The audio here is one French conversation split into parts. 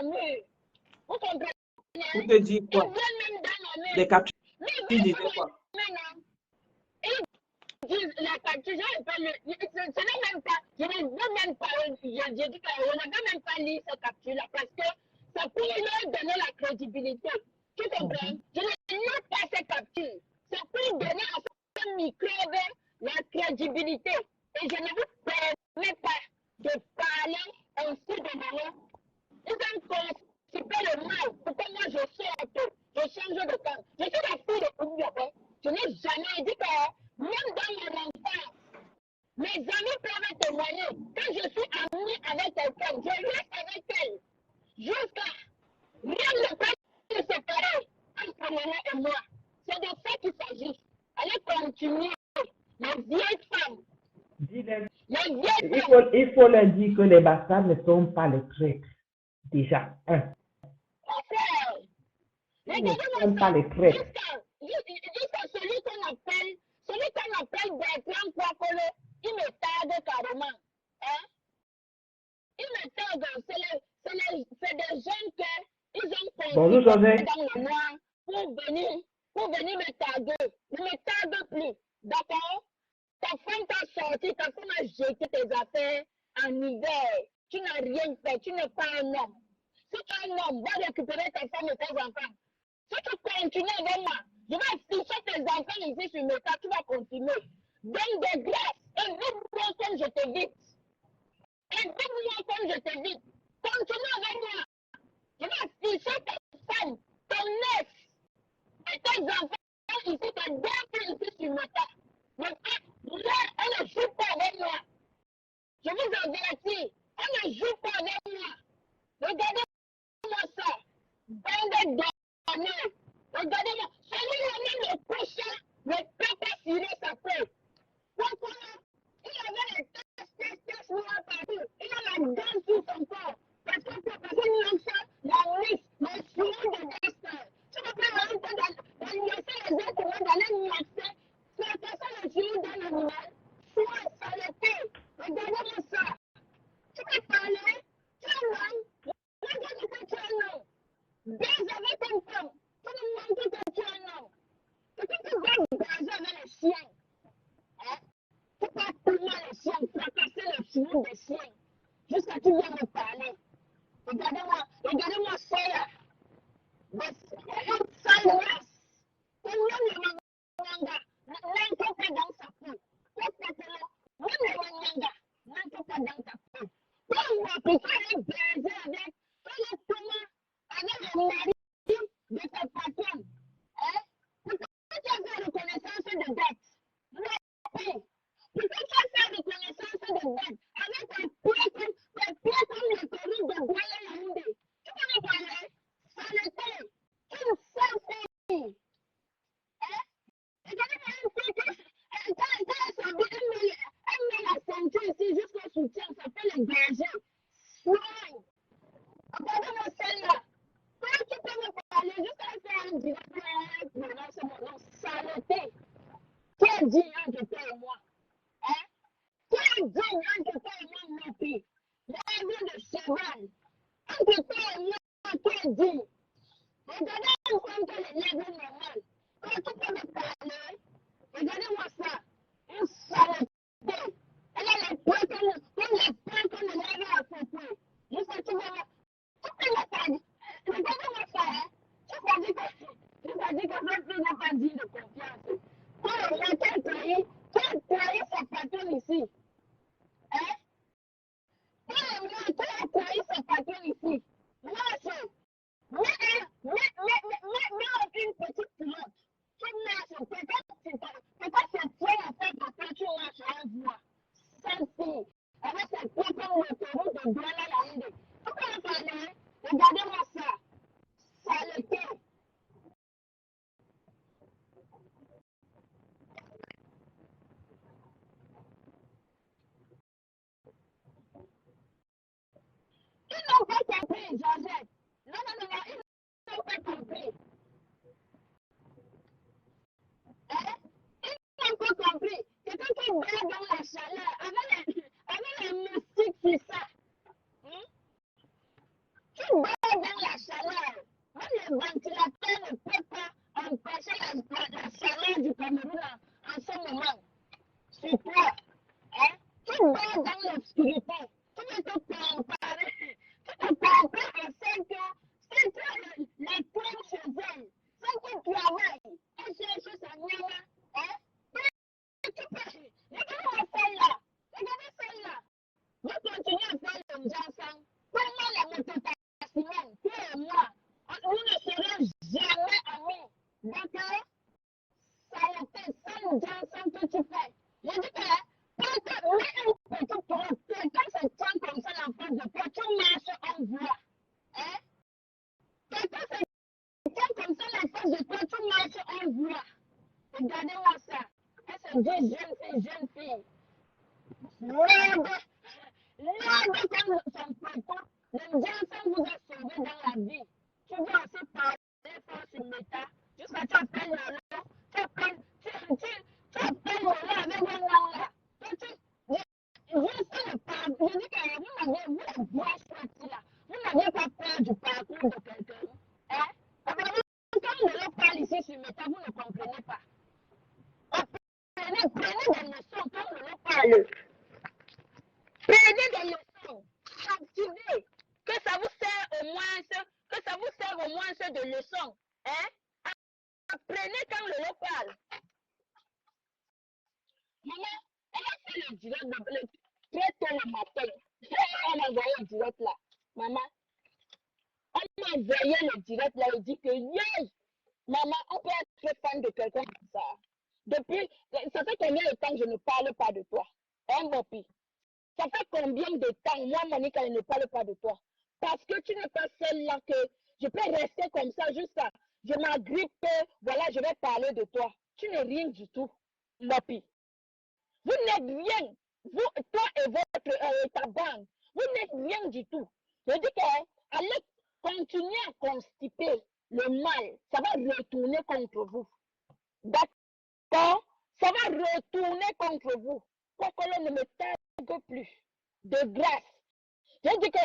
ma mur. Vous comprenez? Vous te dis quoi? Ils viennent même dans ma mur. Les captures, Mais ils disaient quoi? maintenant, ils disent la capture, ce n'est même pas, je ne veux même pas, j'ai dit qu'on ne veut même pas lire cette capture-là parce que ça pourrait leur donner la crédibilité. Tu comprends? Je ne lis pas cette capture. Ça peut donner à ce microbe la crédibilité. Et je ne vous permets pas de parler ainsi de manière. Ils ont constipé le mal pour que moi je sorte, je change de camp. Je suis la fille de Oumyopé. Je n'ai jamais dit que, même dans mon enfance, mes amis peuvent témoigner. Quand je suis amie avec quelqu'un, je reste avec elle. Jusqu'à rien ne peut se séparer entre maman et moi. C'est de ça qu'il s'agit. Allez continuer. Les vieilles femmes. Il faut leur dire que les bastards ne sont pas les traîtres. Déjà, un. Ils ne sont pas les traîtres. Jusqu'à celui qu'on appelle Bertrand Kwakolo, il me tarde carrément. Hein? Il me tarde. C'est des jeunes qu'ils ont Bonjour, José. dans le noir pour venir me tarder. Ne me tarde plus. D'accord? Ta femme t'a sorti, ta femme a jeté tes affaires en hiver. Tu n'as rien fait, tu n'es pas un homme. Si tu es un homme, va récupérer ta femme et tes enfants. Si tu continues avec moi, je vais afficher tes enfants ici sur le tas, tu vas continuer. Donne des grâces et vite-moi comme je t'évite. Et vite-moi comme je t'évite. Continue avec moi. Je vais afficher tes femmes, ton nez et tes enfants ici, tes deux ici sur le tas. Mais elle ne joue pas avec moi. Je vous avertis, elle ne joue pas avec moi. Regardez-moi ça. Bande d'honneur. Regardez-moi. Celui-là même le prochain ne peut pas tirer sa peau. Pourquoi? Il avait les tests noirs partout. Il a la dent sur son corps. Parce que la liste, le suivi de destin. Tu ne peux pas rentrer dans l'université exactement dans l'université. C'est ça le suivi d'un animal. Soit saleté. Regardez-moi ça. Tu peux parler. Tu es un homme. Regarde que tu es un homme. Baise avec une femme. Tu me montres que tu es un homme. Et que tu vas baiser avec les chiens. Hein? Tu peux tourner les chiens, fracasser les cheveux des chiens. Jusqu'à ce que tu viennes me parler. Regardez-moi ça là. Une sale race. Une manga. N'entre pas dans sa peau. Même le manga. N'entre pas dans ta peau. Quand tu peux baiser avec le mari de ta patronne. Hein? Pourquoi tu as fait reconnaissance de dette? Non. Pourquoi tu as fait reconnaissance de dette? Avec tes pieds comme le péri de Boya Yaoundé. Tu peux me parler? Saleté. Une seule fille. Hein? Et regardez-moi une fille quand elle s'habille, elle met la ceinture ici jusqu'au soutien. Ça fait les bergers. Soigne. Regardez-moi celle-là. Quand tu peux me parler jusqu'à faire un direct prononcer mon nom, saleté. Qui est digne entre toi et moi? Hein? Qui est digne entre toi et moi, mon pays? L'aigle de cheval. Entre toi et moi, qui est digne? Regardez une femme qui est l'aigle normal. Quand tu peux me parler, regardez-moi ça. Une saleté. Elle a les poings comme les lèvres à côté. Jusqu'à ce que tu vas. Tu peux me parler. Regardez-moi ça, hein. Tu m'as dit que cette fille n'est pas digne de confiance. Quand elle trahi sa patronne ici. Hein? Quand elle trahi sa patronne ici. Moi, aucune petite pilote. Tu marches, peut-être c'est toi la tête de toi, tu marches à voix. Cette fille, avec ses pieds comme le péri de Douala Yaoundé. Tu peux me parler? Regardez-moi ça. Saleté. Ils n'ont pas compris, Joseph. Non, ils n'ont pas compris. Hein? Ils n'ont pas compris. C'est quand tu baignes dans la chaleur, avec les moustiques, c'est ça. Tu baignes le ventilateur ne peut pas empêcher la chaleur du Cameroun en ce moment. C'est toi. Hein? Tu dors dans l'obscurité. Tu ne te préparer. Tu te prépares à 5 heures. 5 heures, les tours chez elle. 5 heures travail. Elle cherche sa nana. Hein? Regardez celle-là. Regardez celle-là. Vous continuez à faire le ensemble. Comment la mototaximène, toi et moi, nous ne serons jamais amis. D'accord? Ça a été sans ensemble que tu fais. Je dis que quand tu mets un petit trottoir, quand ça tient comme ça en face de toi, tu marches en voie. Hein? Quand ça tient comme ça en face de toi, tu marches en voie. Regardez-moi ça. Elle se dit jeune fille. Merde comme son papa, le Johnson vous a sauvé dans la vie. Tu veux aussi parler fort sur l'État, jusqu'à tu appelles Lolo, tu appelles Lolo avec un nom là. Je dis que vous êtes bien sorti là. Vous n'avez pas peur du parcours de quelqu'un. Hein? Quand Lolo parle ici sur l'État, vous ne comprenez pas. Prenez des leçons quand Lolo parle. Prenez des leçons, activez, que ça vous sert au moins de leçons. Hein? Apprenez quand le lot parle. Maman, elle a fait le direct très tôt le matin. On m'a envoyé le direct là. Maman, on m'a envoyé le direct là. Elle dit que yes, maman, on peut être fan de quelqu'un comme ça. Depuis, ça fait combien de temps que je ne parle pas de toi? Hein, Bopi? Ça fait combien de temps, moi, Monique, elle ne parle pas de toi? Parce que tu n'es pas celle-là que je peux rester comme ça jusqu'à, je m'agrippe, voilà, je vais parler de toi. Tu n'es rien du tout, Mopi. Vous n'êtes rien. Vous, toi et ta bande, vous n'êtes rien du tout. Je dis qu'allez continuer à constiper le mal. Ça va retourner contre vous. D'accord? Ça va retourner contre vous. Pour que l'on ne me tague plus. De grâce. Je dis que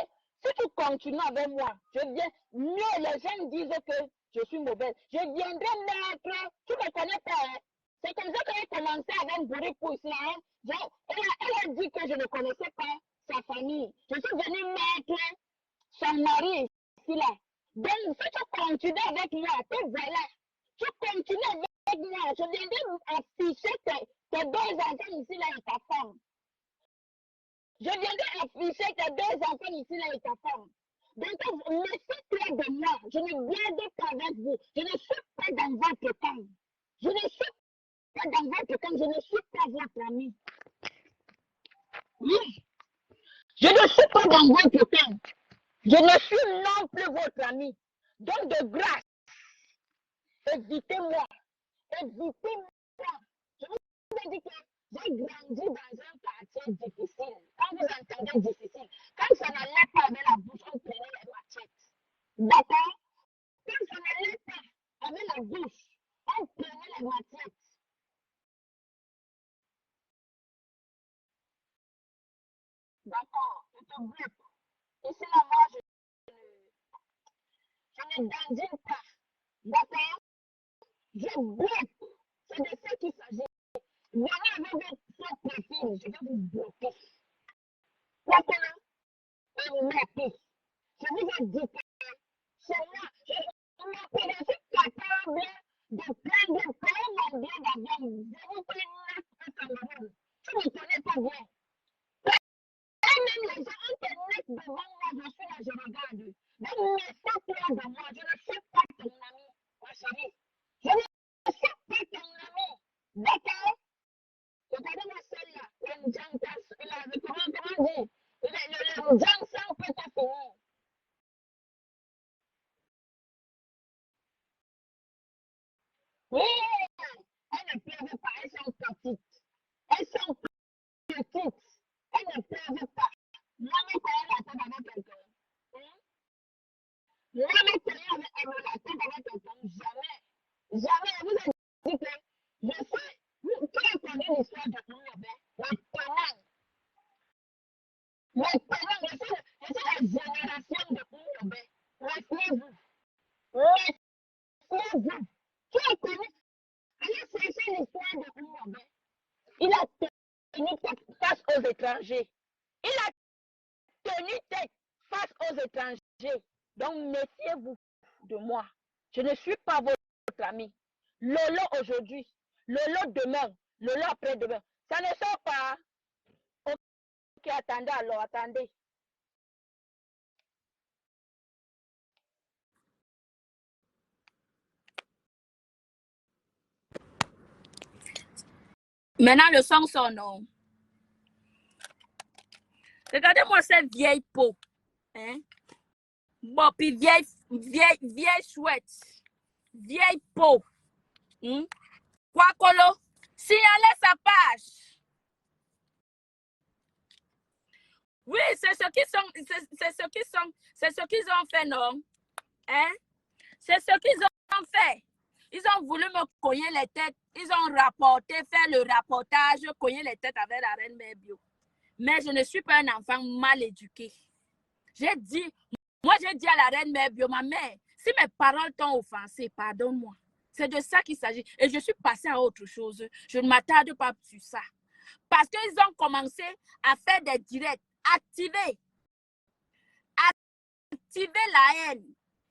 si tu continues avec moi, je viens, mieux les gens disent que je suis mauvaise. Je viendrai mettre, tu ne me connais pas. Hein? C'est comme ça qu'elle a commencé avec Bouripou ici. Hein? Elle a dit que je ne connaissais pas sa famille. Je suis venue mettre son mari ici là. Donc si tu continues avec moi, te voilà. Tu continues avec moi. Je viendrai afficher tes 2 enfants ici là et ta femme. Je viendrai afficher tes 2 enfants ici là et ta femme. Donc, laissez-toi de moi. Je ne viendrai pas avec vous. Je ne suis pas dans votre camp. Je ne suis pas dans votre camp. Je ne suis pas votre ami. Oui. Je ne suis pas dans votre camp. Je ne suis non plus votre ami. Donc, de grâce, évitez-moi. Évitez-moi. Je vous ai dit que j'ai grandi dans un quartier difficile. Quand vous entendez difficile, quand ça n'allait pas avec la bouche, on prenait les machettes. D'accord? Quand ça n'allait pas avec la bouche, on prenait les machettes. D'accord? Je te bloque. Ici, là, moi, je ne dandine pas. D'accord? Je bloque. C'est de ça qu'il s'agit. Venez avec votre profil, je vais vous bloquer. D'accord? Et merci. Je vous ai dit que c'est moi. Je suis capable de prendre comme bien d'avoir 0,9 au Cameroun. Tu ne me connais pas bien. Et même les gens internet devant moi, je suis là, je regarde. Donc, mets-toi de moi. Je ne suis pas ton ami, ma chérie. Je ne suis pas ton ami. D'accord? Regardez-moi celle-là. Comment dire? Le Johnson peut pas finir. Oui, elles ne pleuvent pas, elles sont petites. Elles sont petites. Elles ne pleuvent pas. Moi, mes collègues la tête avec quelqu'un. Moi, mes collègues la tête avec quelqu'un. Jamais. Jamais. Vous avez dit que je sais. Qui a connu l'histoire de Oumobé? Maintenant. Maintenant, je suis la génération de Oumobé. Rappelez-vous. Méfiez-vous. Tu as connu, allez chercher l'histoire de Mouabé. Il a tenu tête face aux étrangers. Il a tenu tête face aux étrangers. Donc, méfiez-vous de moi. Je ne suis pas votre ami. Lolo aujourd'hui, Lolo demain, Lolo après-demain. Ça ne sort pas. Ok, attendez alors, attendez. Maintenant, le son sonne. Non. Regardez-moi cette vieille peau. Hein? Bon, puis vieille chouette. Vieille peau. Quoi, Colo? Signalez sa page. Oui, c'est ce qu'ils ont fait, non? Hein? C'est ce qu'ils ont fait. Ils ont voulu me cogner les têtes. Ils ont rapporté, fait le rapportage, cogner les têtes avec la reine Mère Bio. Mais je ne suis pas un enfant mal éduqué. J'ai dit à la reine Mère Bio, ma mère, si mes paroles t'ont offensé, pardonne-moi. C'est de ça qu'il s'agit. Et je suis passée à autre chose. Je ne m'attarde pas sur ça. Parce qu'ils ont commencé à faire des directs. Activer la haine.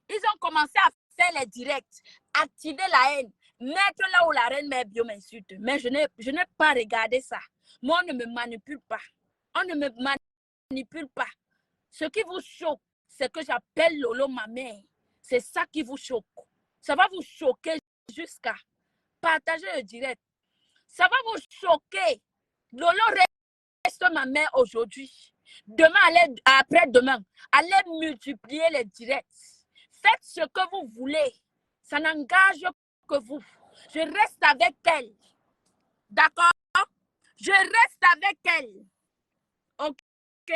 Ils ont commencé à faire les directs. Activer la haine. Mettre là où la reine Mère Bio m'insulte. Mais je n'ai pas regardé ça. Moi, on ne me manipule pas. On ne me manipule pas. Ce qui vous choque, c'est que j'appelle Lolo ma mère. C'est ça qui vous choque. Ça va vous choquer jusqu'à partager le direct. Ça va vous choquer. Lolo reste ma mère aujourd'hui. Demain, après-demain, allez multiplier les directs. Faites ce que vous voulez. Ça n'engage que vous. Je reste avec elle. D'accord? Je reste avec elle. Ok?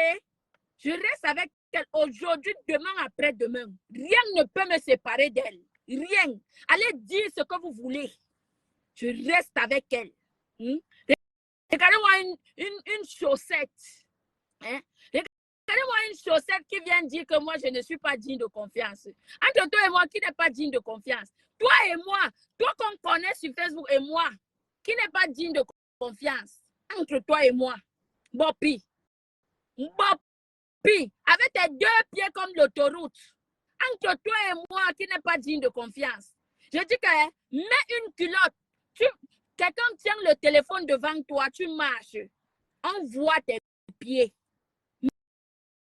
Je reste avec elle aujourd'hui, demain, après-demain. Rien ne peut me séparer d'elle. Rien. Allez dire ce que vous voulez. Je reste avec elle. Regardez-moi une chaussette. Hein? Regardez-moi une chaussette qui vient dire que moi, je ne suis pas digne de confiance. Entre toi et moi, qui n'est pas digne de confiance? Toi et moi, toi qu'on connaît sur Facebook et moi, qui n'est pas digne de confiance? Entre toi et moi, Bopi. Bopi, avec tes deux pieds comme l'autoroute. Entre toi et moi, qui n'est pas digne de confiance. Je dis que, mets une culotte. Quelqu'un tient le téléphone devant toi, tu marches. On voit tes pieds.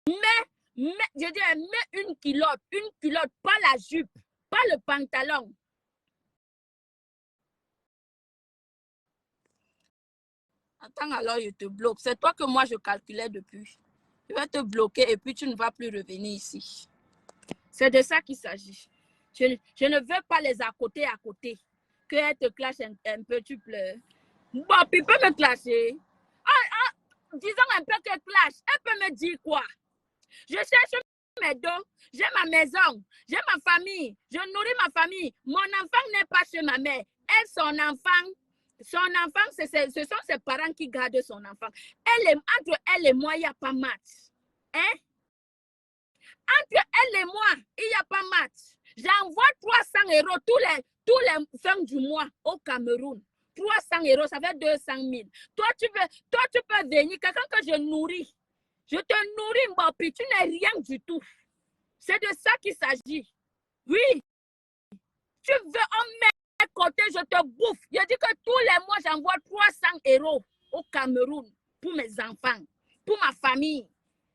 Je dis, mets une culotte, pas la jupe, pas le pantalon. Attends, alors je te bloque. C'est toi que moi je calculais depuis. Je vais te bloquer et puis tu ne vas plus revenir ici. C'est de ça qu'il s'agit. Je ne veux pas les à côté. Qu'elle te clash un peu, tu pleures. Bon, puis peut me clasher. Disons un peu que clash. Elle peut me dire quoi? Je cherche mes dos, j'ai ma maison, j'ai ma famille, je nourris ma famille. Mon enfant n'est pas chez ma mère. Elle, son enfant, ce sont ses parents qui gardent son enfant. Entre elle et moi, il n'y a pas match. Hein? Entre elle et moi, il n'y a pas match. J'envoie 300 € tous les fins du mois au Cameroun. 300 €, ça fait 200 000. Toi, tu peux venir, quelqu'un que je nourris. Je te nourris, Mbopi, tu n'es rien du tout. C'est de ça qu'il s'agit. Oui. Tu veux en mettre côté, je te bouffe. Je dis que tous les mois, j'envoie 300 € au Cameroun pour mes enfants, pour ma famille.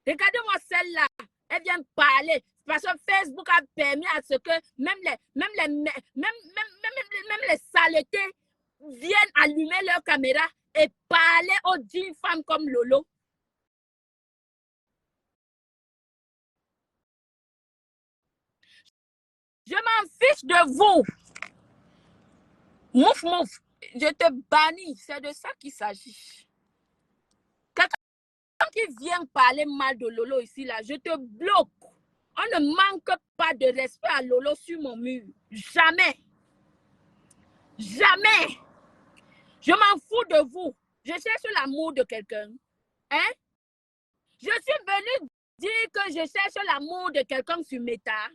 Regardez-moi celle-là. Elle vient parler. Parce que Facebook a permis à ce que même les saletés viennent allumer leur caméra et parler aux 10 femmes comme Lolo. Je m'en fiche de vous. Mouf, mouf. Je te bannis. C'est de ça qu'il s'agit. Quelqu'un qui vient parler mal de Lolo ici, là, je te bloque. On ne manque pas de respect à Lolo sur mon mur. Jamais. Jamais. Je m'en fous de vous. Je cherche l'amour de quelqu'un. Hein? Je suis venue dire que je cherche l'amour de quelqu'un sur Meta.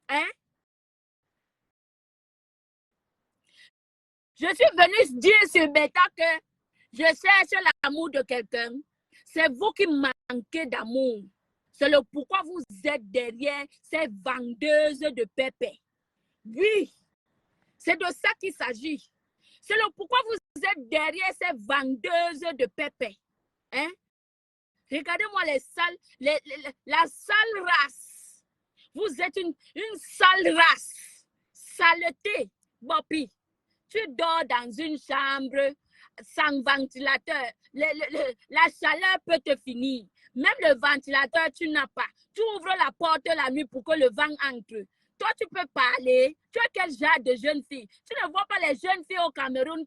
Hein? Je suis venue dire sur Beta que je cherche l'amour de quelqu'un. C'est vous qui manquez d'amour. C'est le pourquoi vous êtes derrière ces vendeuses de pépé. Oui, c'est de ça qu'il s'agit. C'est le pourquoi vous êtes derrière ces vendeuses de pépé. Hein? Regardez-moi la sale race. Vous êtes une sale race. Saleté, Bopi. Tu dors dans une chambre sans ventilateur. La chaleur peut te finir. Même le ventilateur, tu n'as pas. Tu ouvres la porte la nuit pour que le vent entre. Toi, tu peux parler. Tu es quel genre de jeune fille? Tu ne vois pas les jeunes filles au Cameroun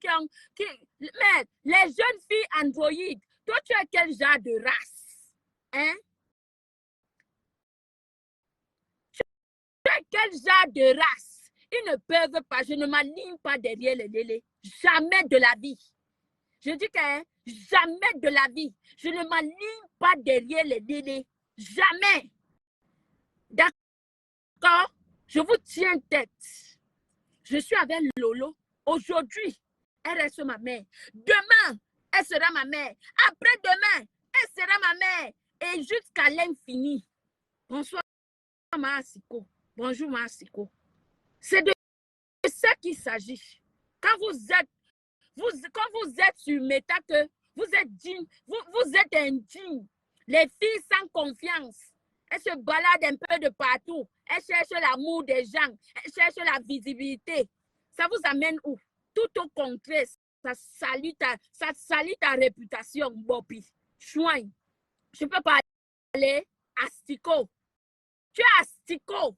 mais les jeunes filles androïdes, toi, tu es quel genre de race? Hein? Tu es quel genre de race? Ils ne peuvent pas. Je ne m'aligne pas derrière les lélés. Jamais de la vie. Je dis que jamais de la vie. Je ne m'aligne pas derrière les lélés. Jamais. D'accord? Je vous tiens tête. Je suis avec Lolo. Aujourd'hui, elle reste ma mère. Demain, elle sera ma mère. Après-demain, elle sera ma mère. Et jusqu'à l'infini. Bonsoir, Maasiko. Bonjour, Maasiko. C'est de ça qu'il s'agit. Quand vous êtes sur méta, que vous êtes digne, vous êtes indigne. Les filles sans confiance, elles se baladent un peu de partout. Elles cherchent l'amour des gens. Elles cherchent la visibilité. Ça vous amène où? Tout au contraire, ça salit ta réputation, Bopi. Chouin. Je peux parler asticot. Tu es asticot.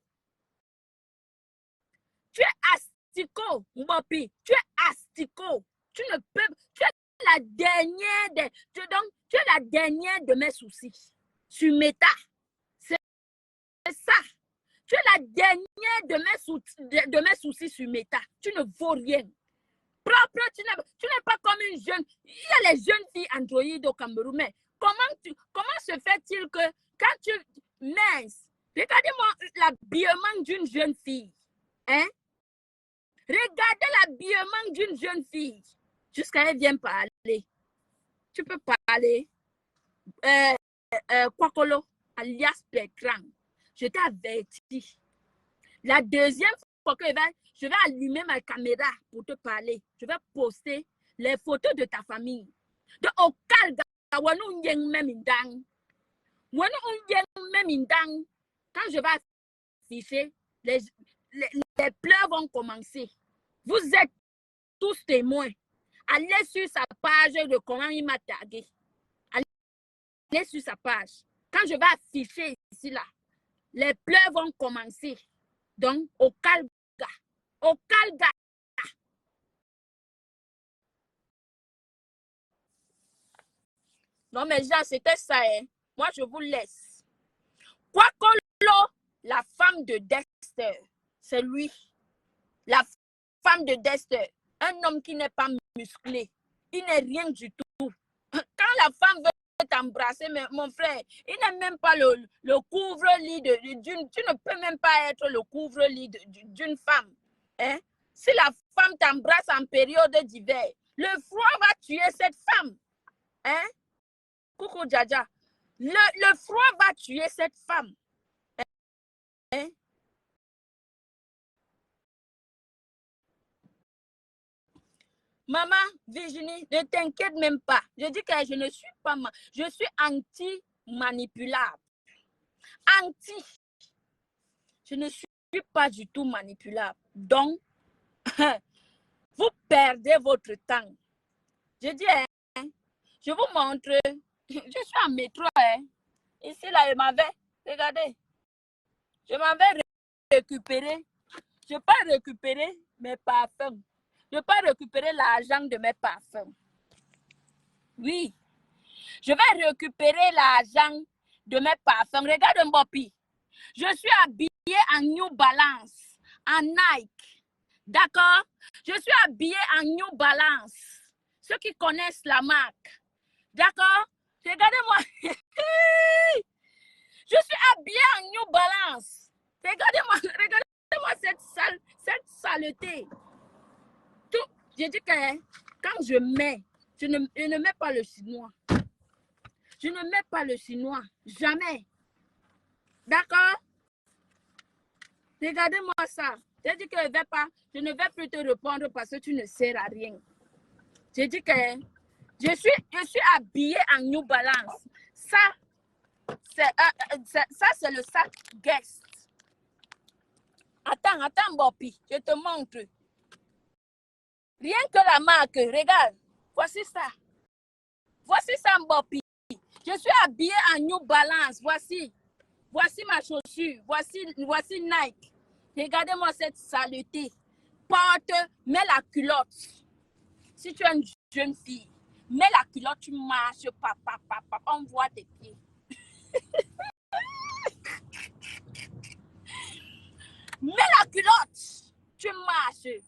Tu es asticot, Bopi. Tu es asticot. Tu ne peux. Tu es la dernière tu es la dernière de mes soucis. Sur méta. C'est ça. Tu es la dernière de mes soucis sur méta. Tu ne vaux rien. Propre, tu n'es pas comme une jeune. Il y a les jeunes filles androïdes au Cameroun. Mais comment se fait-il que quand tu mince, regardez-moi l'habillement d'une jeune fille. Hein? Regardez l'habillement d'une jeune fille. Jusqu'à elle vient parler. Tu peux parler. Kwakolo, alias Bertrand. Je t'ai averti. La deuxième fois que je vais allumer ma caméra pour te parler. Je vais poster les photos de ta famille. De Okalga, Wanu Yeng Memindang. Wanu Yeng Memindang. Quand je vais afficher, les pleurs vont commencer. Vous êtes tous témoins. Allez sur sa page de comment il m'a tagué. Allez sur sa page. Quand je vais afficher ici, là, les pleurs vont commencer. Donc, au calga. Au calga. Non, mais gens, c'était ça. Hein. Moi, je vous laisse. Kwakolo, la femme de Dexter, c'est lui. La femme de Dexter. Un homme qui n'est pas musclé. Il n'est rien du tout. Quand la femme veut t'embrasser, mon frère, il n'est même pas le couvre-lit d'une. Tu ne peux même pas être le couvre-lit d'une femme. Hein? Si la femme t'embrasse en période d'hiver, le froid va tuer cette femme. Hein? Coucou Djaja. Le froid va tuer cette femme. Hein? Maman, Virginie, ne t'inquiète même pas. Je dis que je ne suis pas... Je suis anti-manipulable. Anti. Je ne suis pas du tout manipulable. Donc, vous perdez votre temps. Je dis, hein, je vous montre. Je suis en métro. Hein. Ici, là, je m'avais... Regardez. Je m'avais récupéré. Je n'ai pas récupéré mes parfums. Je vais pas récupérer l'argent de mes parfums. Oui. Je vais récupérer l'argent de mes parfums. Regarde Mbopi. Je suis habillée en New Balance, en Nike. D'accord? Je suis habillée en New Balance. Ceux qui connaissent la marque. D'accord? Regardez-moi. Je suis habillée en New Balance. Regardez-moi cette saleté. Tout. J'ai dit que quand je mets, je ne mets pas le chinois. Je ne mets pas le chinois. Jamais. D'accord? Regardez-moi ça. J'ai dit que je ne vais plus te répondre parce que tu ne sers à rien. J'ai dit que je suis habillée en New Balance. Ça, c'est le sac Guess. Attends, Bopi. Je te montre. Rien que la marque. Regarde. Voici ça. Voici ça, Bopi. Je suis habillée en New Balance. Voici ma chaussure. Voici Nike. Regardez-moi cette saleté. Mets la culotte. Si tu es une jeune fille, mets la culotte, tu marches, papa, on voit tes pieds. Mets la culotte, tu marches.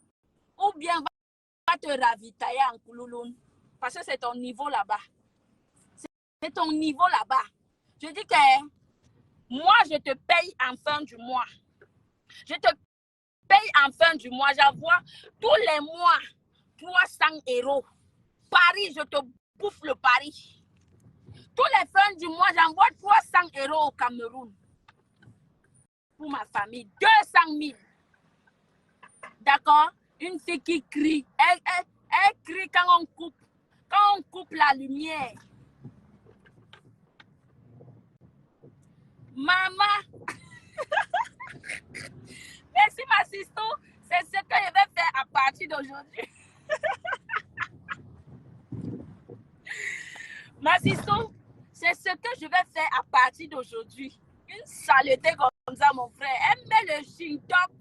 Ou bien va te ravitailler en Koulouloun. Parce que c'est ton niveau là-bas. C'est ton niveau là-bas. Je dis que moi, je te paye en fin du mois. Je te paye en fin du mois. J'envoie tous les mois 300 €. Paris, je te bouffe le Paris. Tous les fins du mois, j'envoie 300 € au Cameroun. Pour ma famille. 200 000. D'accord? Une fille qui crie. Elle crie quand on coupe la lumière. Maman. Merci, ma sister. C'est ce que je vais faire à partir d'aujourd'hui. Ma sister, c'est ce que je vais faire à partir d'aujourd'hui. Une saleté comme ça, mon frère. Elle met le chintop.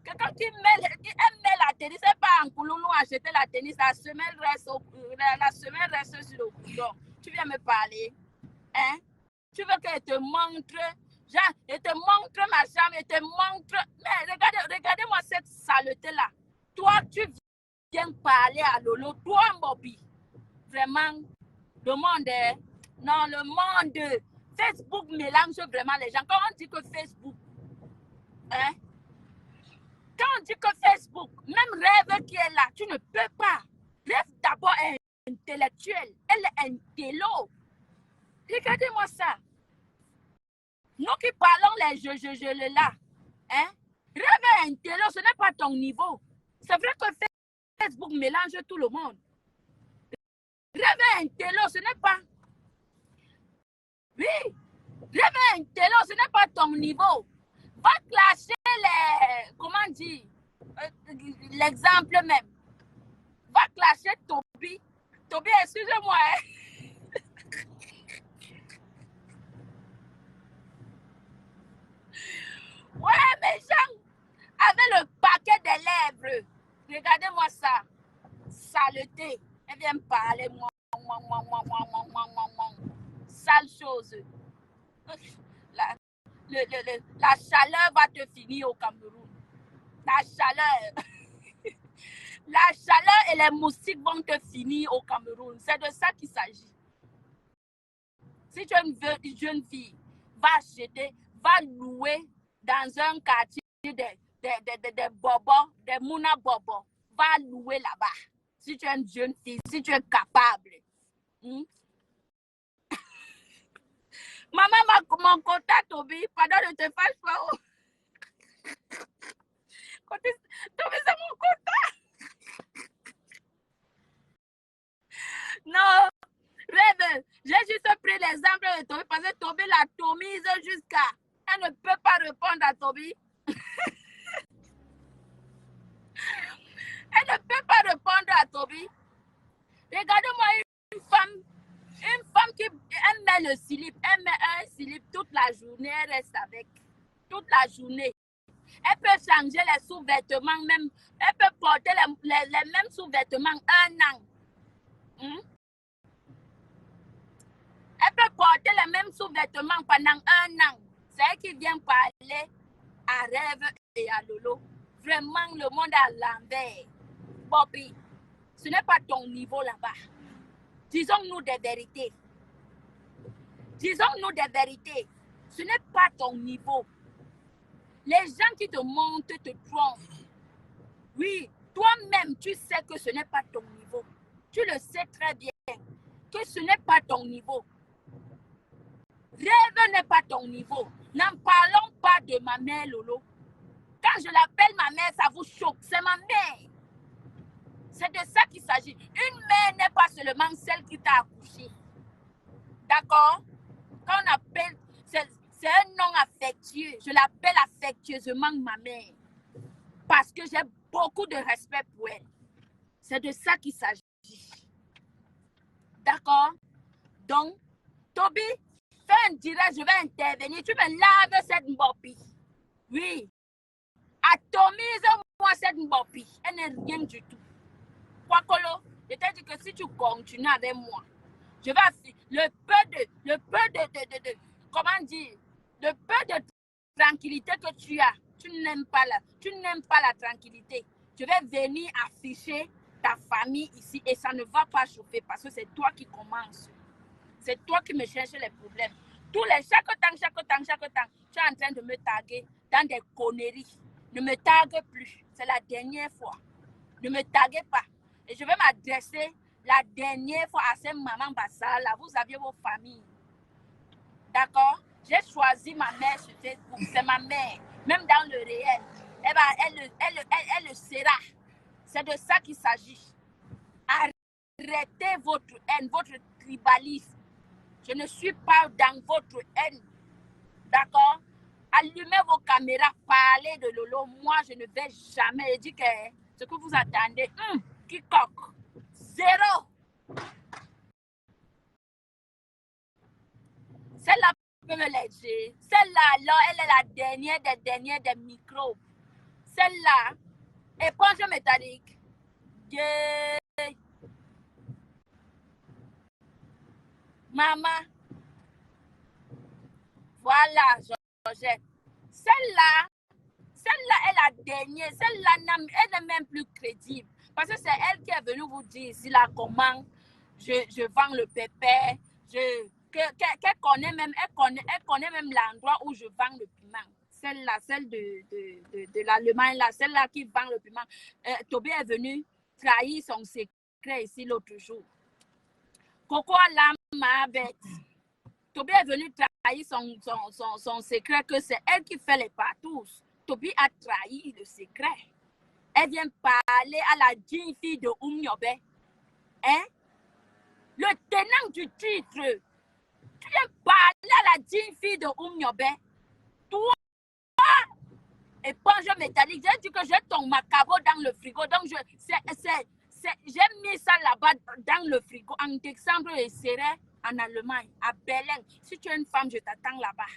Quelqu'un qui met la tennis, c'est pas en Kouloulou acheter la tennis, la semelle reste sur le coudon. Tu viens me parler. Hein? Tu veux que je te montre, genre, je te montre ma chambre, je te montre. Mais regardez-moi cette saleté-là. Toi, tu viens parler à Lolo. Toi, Bobby. Vraiment, le monde, non, le monde. Facebook mélange vraiment les gens. Quand on dit que Facebook, hein? Quand on dit que Facebook, même Rêve qui est là, tu ne peux pas. Rêve d'abord est intellectuelle. Elle est intello. Regardez-moi ça. Nous qui parlons les je là. Hein? Rêve est intello, ce n'est pas ton niveau. C'est vrai que Facebook mélange tout le monde. Rêve est intello, ce n'est pas. Oui. Rêve est intello, ce n'est pas ton niveau. Va clasher les. Comment dire? L'exemple même. Va clasher Toby. Toby, excusez-moi. Hein? Ouais, mes gens avaient le paquet des lèvres. Regardez-moi ça. Saleté. Elle vient me parler. Sale chose. La chaleur va te finir au Cameroun. La chaleur. La chaleur et les moustiques vont te finir au Cameroun. C'est de ça qu'il s'agit. Si tu es une jeune fille, va acheter, va louer dans un quartier des bobos, des mouna bobos. Va louer là-bas. Si tu es une jeune fille, si tu es capable. Maman, mon contact, Toby, pardon, ne te fâche pas. Toby, c'est mon contact. Non, Rêve, j'ai juste pris l'exemple de Toby parce que Toby l'a tomise jusqu'à. Elle ne peut pas répondre à Toby. Elle ne peut pas répondre à Toby. Regardez-moi une femme qui elle met le slip, elle met un slip toute la journée, elle reste avec. Toute la journée. Elle peut changer les sous-vêtements même. Elle peut porter les mêmes sous-vêtements 1 an. Elle peut porter les mêmes sous-vêtements pendant 1 an. C'est elle qui vient parler à Rêve et à Lolo. Vraiment, le monde à l'envers. Bobby, ce n'est pas ton niveau là-bas. Disons-nous des vérités. Disons-nous des vérités. Ce n'est pas ton niveau. Les gens qui te montent te trompent. Oui, Toi-même, tu sais que ce n'est pas ton niveau. Tu le sais très bien que ce n'est pas ton niveau. Rêve n'est pas ton niveau. N'en parlons pas de ma mère, Lolo. Quand je l'appelle ma mère, ça vous choque. C'est ma mère. C'est de ça qu'il s'agit. Une mère n'est pas seulement celle qui t'a accouché. D'accord? Quand on appelle, c'est un nom affectueux. Je l'appelle affectueusement ma mère. Parce que j'ai beaucoup de respect pour elle. C'est de ça qu'il s'agit. D'accord? Donc, Toby, fais un direct, je vais intervenir. Tu me laves cette mbopi. Oui. Atomise-moi cette mbopi. Elle n'est rien du tout. Kwakolo, je t'ai dit que si tu continues avec moi, je vais le peu de comment dire, le peu de tranquillité que tu as, tu n'aimes pas la tranquillité. Je vais venir afficher ta famille ici et ça ne va pas chauffer parce que c'est toi qui commences. C'est toi qui me cherches les problèmes. Chaque temps, tu es en train de me taguer dans des conneries. Ne me tague plus. C'est la dernière fois. Ne me taguez pas. Et je vais m'adresser la dernière fois à ces mamans Bassal. Là, vous aviez vos familles. D'accord? J'ai choisi ma mère sur Facebook. C'est ma mère. Même dans le réel. Elle le sera. C'est de ça qu'il s'agit. Arrêtez votre haine, votre tribalisme. Je ne suis pas dans votre haine. D'accord? Allumez vos caméras, parlez de Lolo. Moi, je ne vais jamais dire que ce que vous attendez. Quiconque. Zéro. Celle-là peut me léger. Celle-là, là, elle est la dernière des microbes. Celle-là, éponge métallique. Yeah. Maman. Voilà, Georgette. Celle-là est la dernière. Celle-là, elle n'est même plus crédible. Parce que c'est elle qui est venue vous dire ici là comment je vends le pépé. Qu'elle connaît même, elle connaît même l'endroit où je vends le piment. Celle-là, celle de l'Allemagne, là, celle-là qui vend le piment. Toby est venu trahir son secret ici l'autre jour. Coco Lama bête. Toby est venu trahir son secret que c'est elle qui fait les partous. Toby a trahi le secret. Elle vient parler à la jeune fille de Oumniobe. Hein? Le tenant du titre. Tu viens parler à la jeune fille de Oumniobe. Toi, éponge métallique, j'ai dit que j'ai ton macabre dans le frigo. Donc, j'ai mis ça là-bas dans le frigo en décembre et serait en Allemagne, à Berlin. Si tu es une femme, je t'attends là-bas.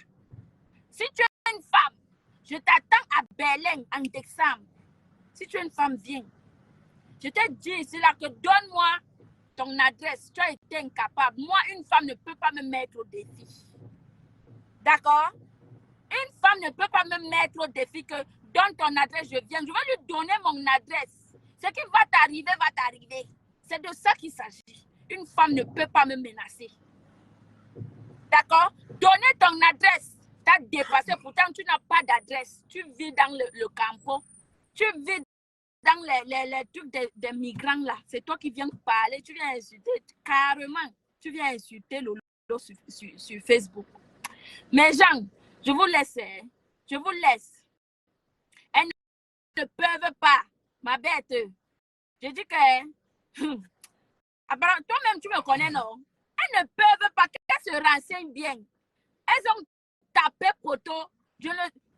Si tu es une femme, je t'attends à Berlin en décembre. Si tu es une femme, viens. Je t'ai dit ici là que donne-moi ton adresse. Tu as été incapable. Moi, une femme ne peut pas me mettre au défi. D'accord? Une femme ne peut pas me mettre au défi que donne ton adresse, je viens. Je vais lui donner mon adresse. Ce qui va t'arriver, va t'arriver. C'est de ça qu'il s'agit. Une femme ne peut pas me menacer. D'accord? Donner ton adresse. Tu as dépassé. Pourtant, tu n'as pas d'adresse. Tu vis dans le campo. Tu vis dans les trucs des migrants là. C'est toi qui viens parler. Tu viens insulter. Carrément. Tu viens insulter Lolo sur Facebook. Mais gens, je vous laisse. Je vous laisse. Elles ne peuvent pas. Ma bête. Je dis que... Toi-même, tu me connais, non? Elles ne peuvent pas qu'elles se renseignent bien. Elles ont tapé poteau. Je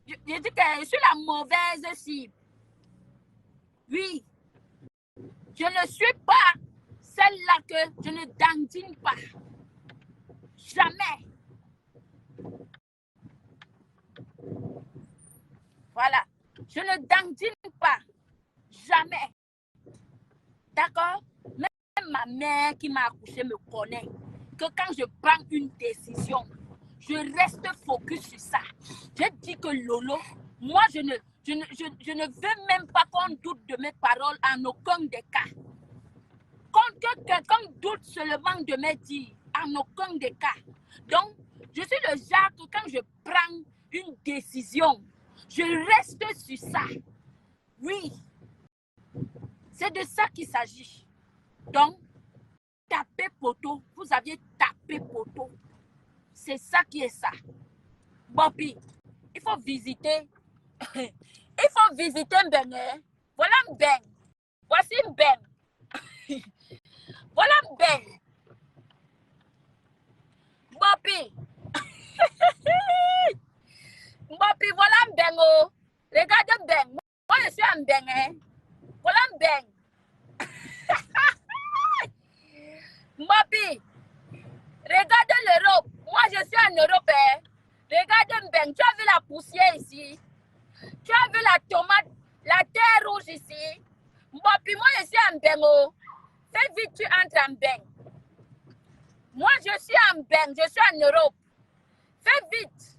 dis que je suis la mauvaise cible. Oui. Je ne suis pas celle-là que je ne dandine pas. Jamais. Voilà. Je ne dandine pas. Jamais. D'accord? Même ma mère qui m'a accouché me connaît. Que quand je prends une décision, je reste focus sur ça. J'ai dit que Lolo, moi je ne veux même pas qu'on doute de mes paroles en aucun des cas. Que quelqu'un doute seulement de mes dires, en aucun des cas. Donc, je suis le genre que quand je prends une décision, je reste sur ça. Oui. C'est de ça qu'il s'agit. Donc, tapez poteau. Vous aviez tapé poteau. C'est ça qui est ça. Bopi, il faut visiter. Il faut visiter Mbeng. Voilà Mbeng. Voici Mbeng. Voilà Mbeng. Bopi. Bopi, voilà Mbeng. Oh. Regardez Mbeng. Moi, je suis à Mbeng. Hein. Voilà Mbeng. Bopi, regardez l'Europe. Moi, je suis en Europe. Hein. Regardez Mbeng. Tu as vu la poussière ici? Tu as vu la tomate, la terre rouge ici? Bopi, moi, je suis en Mbeng. Oh. Fais vite, tu entres en Mbeng. Moi, je suis en Mbeng. Je suis en Europe. Fais vite.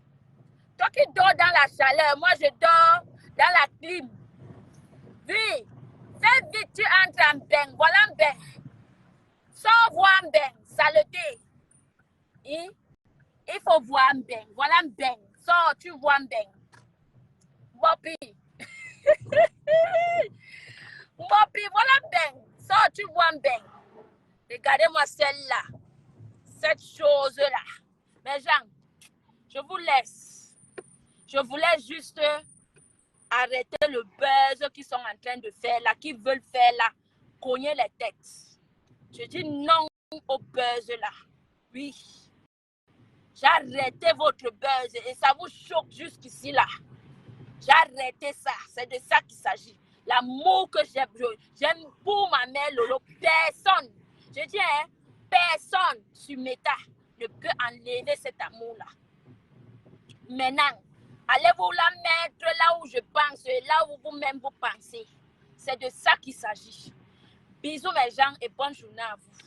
Toi qui dors dans la chaleur, moi, je dors dans la clim. Oui. Fais vite, tu entres en Mbeng. Voilà Mbeng. Sors voir Mbeng. Saleté. Il faut voir Mbeng. Voilà Mbeng. Sors, tu vois Mbeng. Bopi. Bopi, voilà Mbeng. Sors, tu vois Mbeng. Regardez-moi celle-là. Cette chose-là. Mes gens, je vous laisse. Je voulais juste arrêter le buzz qu'ils sont en train de faire là, qu'ils veulent faire là, cogner les têtes. Je dis non au buzz là. Oui. J'ai arrêté votre buzz et ça vous choque jusqu'ici là. J'ai arrêté ça. C'est de ça qu'il s'agit. L'amour que j'aime pour ma mère Lolo, personne. Je dis, hein, personne sur Meta ne peut enlever cet amour-là. Maintenant, allez-vous la mettre là où je pense, là où vous-même vous pensez. C'est de ça qu'il s'agit. Bisous mes gens et bonne journée à vous.